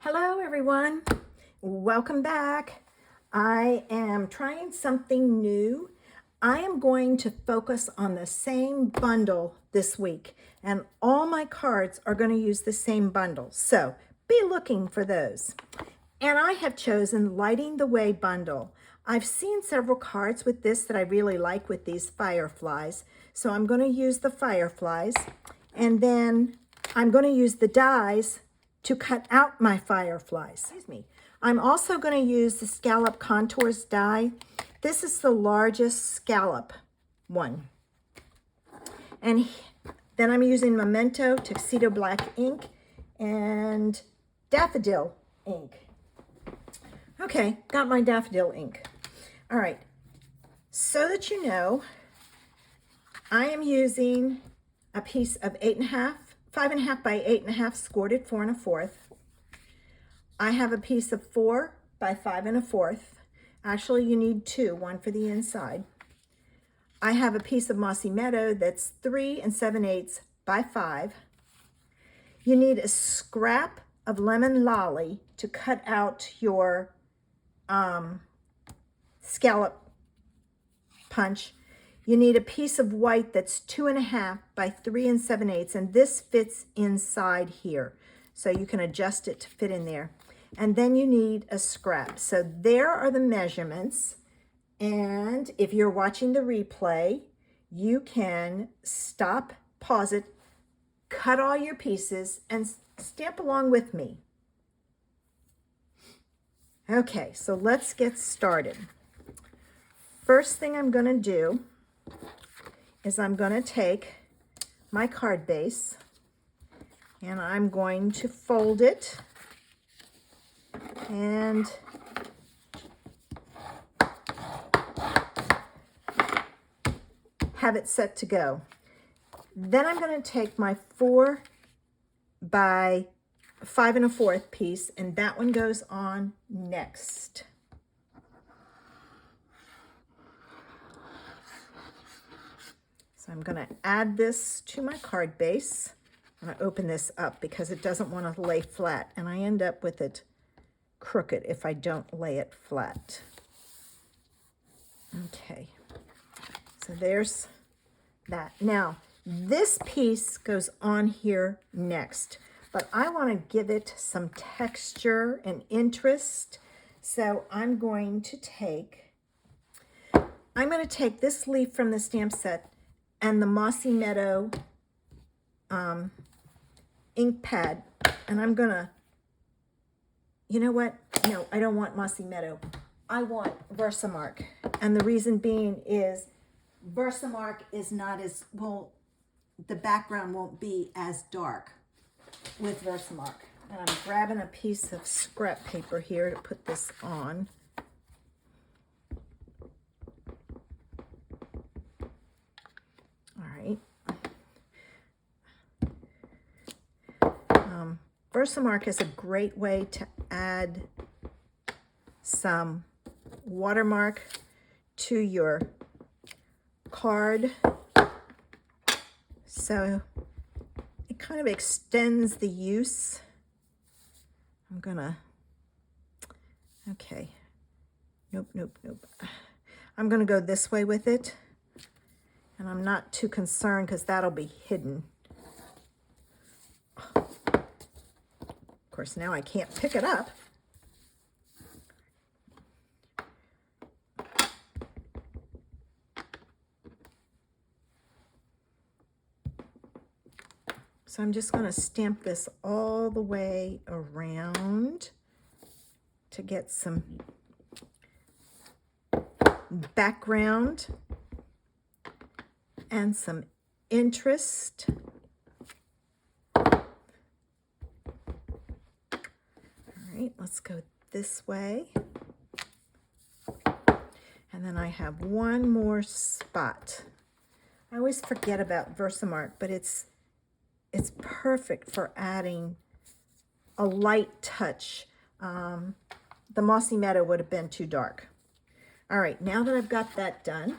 Hello everyone, welcome back. I am trying something new. I am going to focus on the same bundle this week, and all my cards are going to use the same bundle, so be looking for those. And I have chosen Lighting the Way bundle. I've seen several cards with this that I really like with these fireflies, so I'm going to use the fireflies, and then I'm going to use the dies to cut out my fireflies. Excuse me. I'm also going to use the Scallop Contours die. This is the largest scallop one. And then I'm using Memento Tuxedo Black ink and Daffodil ink. Okay, got my daffodil ink. All right, so that you know, I am using a piece of 5.5 by 8.5 scored at 4 1/4. I have a piece of 4 by 5 1/4. Actually, you need two, one for the inside. I have a piece of Mossy Meadow that's 3 7/8 by 5. You need a scrap of Lemon Lolly to cut out your scallop punch. You need a piece of white that's 2.5 by 3 7/8, and this fits inside here. So you can adjust it to fit in there. And then you need a scrap. So there are the measurements. And if you're watching the replay, you can stop, pause it, cut all your pieces, and stamp along with me. Okay, so let's get started. First thing I'm going to do is I'm going to take my card base and I'm going to fold it and have it set to go. Then I'm going to take my 4 by 5 1/4 piece, and that one goes on next. So I'm going to add this to my card base. I'm going to open this up because it doesn't want to lay flat, and I end up with it crooked if I don't lay it flat. Okay, so there's that. Now, this piece goes on here next, but I want to give it some texture and interest. So I'm going to take this leaf from the stamp set and the Mossy Meadow ink pad, and I'm gonna, you know what? No, I don't want Mossy Meadow. I want Versamark, and the reason being is Versamark is not as, well, the background won't be as dark with Versamark. And I'm grabbing a piece of scrap paper here to put this on. All right. Versamark is a great way to add some watermark to your card. So it kind of extends the use. I'm gonna, okay, nope. I'm gonna go this way with it, and I'm not too concerned because that'll be hidden. Of course, now I can't pick it up. So I'm just going to stamp this all the way around to get some background and some interest. All right, let's go this way. And then I have one more spot. I always forget about Versamark, but it's perfect for adding a light touch. The Mossy Meadow would have been too dark. All right, now that I've got that done,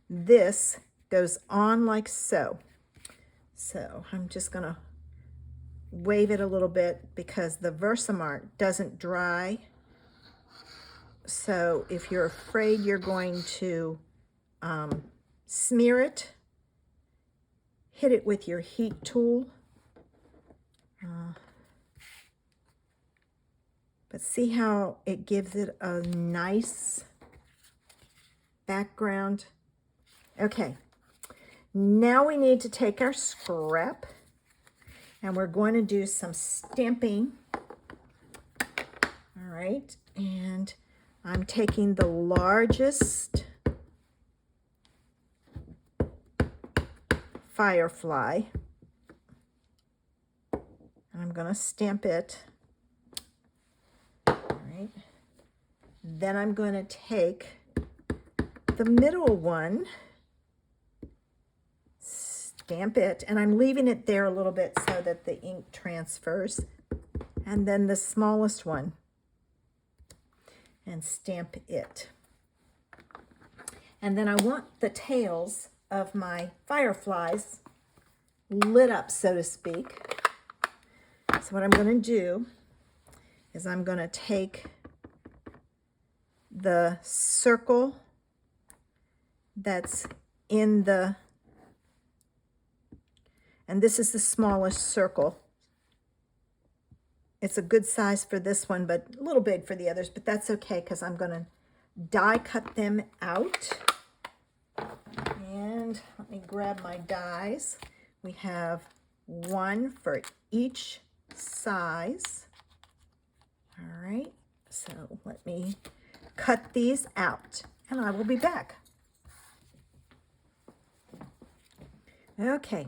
this goes on like so. So I'm just gonna wave it a little bit because the Versamark doesn't dry. So if you're afraid you're going to smear it, hit it with your heat tool. But see how it gives it a nice background? Okay, now we need to take our scrap and we're going to do some stamping. All right, and I'm taking the largest firefly and I'm going to stamp it. All right, then I'm going to take the middle one, stamp it, and I'm leaving it there a little bit so that the ink transfers, and then the smallest one and stamp it. And then I want the tails of my fireflies lit up, so to speak. So what I'm going to do is I'm going to take the circle that's in the, and this is the smallest circle. It's a good size for this one, but a little big for the others, but that's okay because I'm going to die cut them out. And let me grab my dies. We have one for each size. All right, so let me cut these out and I will be back. Okay,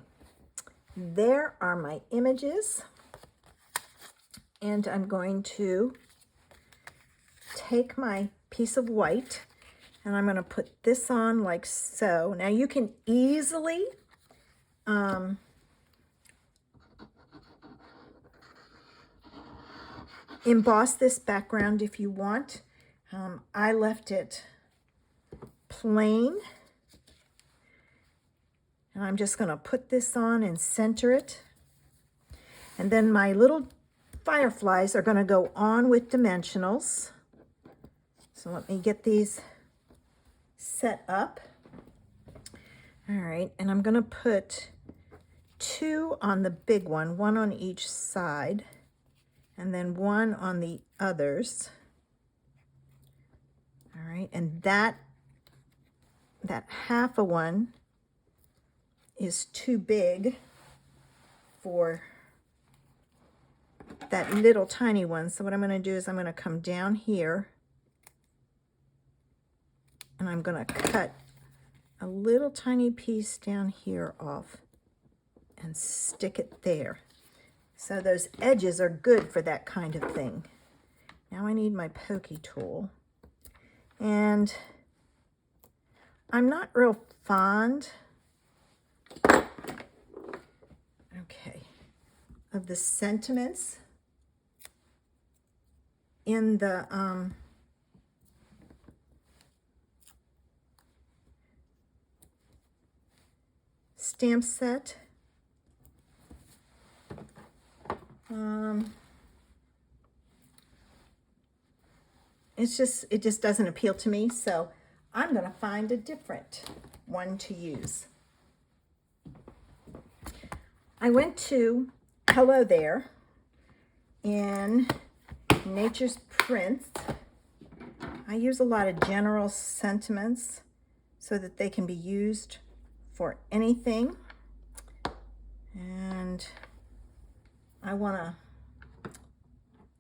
there are my images. And I'm going to take my piece of white and I'm going to put this on like so. Now you can easily emboss this background if you want. I left it plain. And I'm just going to put this on and center it. And then my little fireflies are going to go on with dimensionals. So let me get these set up. All right, and I'm going to put two on the big one on each side, and then one on the others. All right, and that half a one is too big for that little tiny one. So what I'm going to do is I'm going to come down here and I'm going to cut a little tiny piece down here off and stick it there. So those edges are good for that kind of thing. Now I need my pokey tool. And I'm not real fond, okay, of the sentiments in the stamp set. It just doesn't appeal to me, so I'm going to find a different one to use. I went to Hello There in Nature's Prints. I use a lot of general sentiments so that they can be used for anything. And I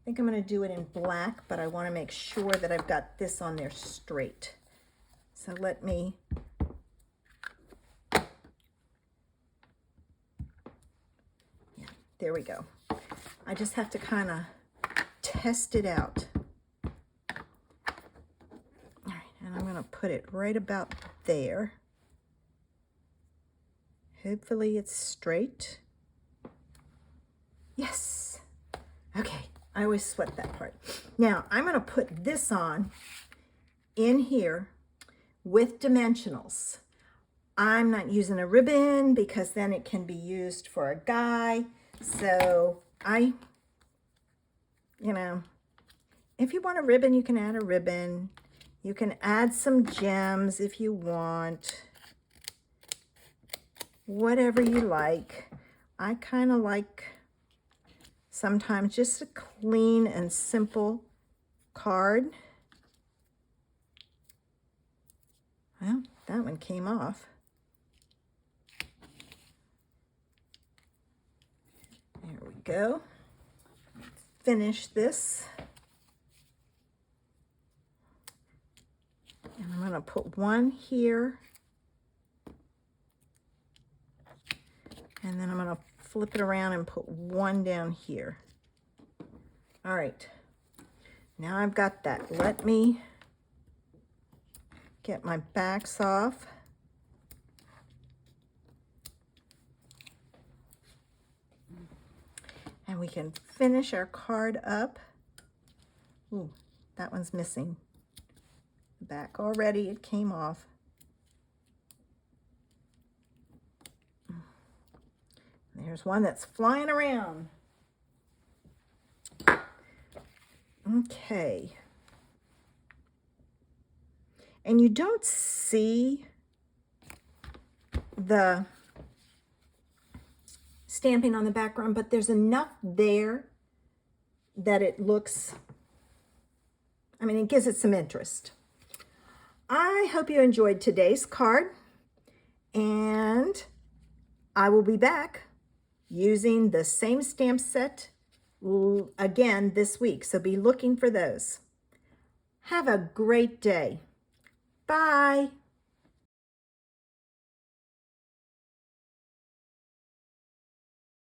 think I'm going to do it in black, but I want to make sure that I've got this on there straight. So let me there we go. I just have to kind of test it out. All right, and I'm going to put it right about there. Hopefully it's straight. Yes. Okay, I always sweat that part. Now I'm going to put this on in here with dimensionals. I'm not using a ribbon because then it can be used for a guy. So you know, if you want a ribbon, you can add a ribbon. You can add some gems if you want. Whatever you like. I kind of like sometimes just a clean and simple card. Well, that one came off. There we go. Finish this. And I'm going to put one here. And then I'm going to flip it around and put one down here. All right. Now I've got that. Let me get my backs off. And we can finish our card up. Ooh, that one's missing. The back already, it came off. There's one that's flying around. Okay. And you don't see the stamping on the background, but there's enough there that it looks, I mean, it gives it some interest. I hope you enjoyed today's card, and I will be back using the same stamp set again this week, so be looking for those. Have a great day. Bye.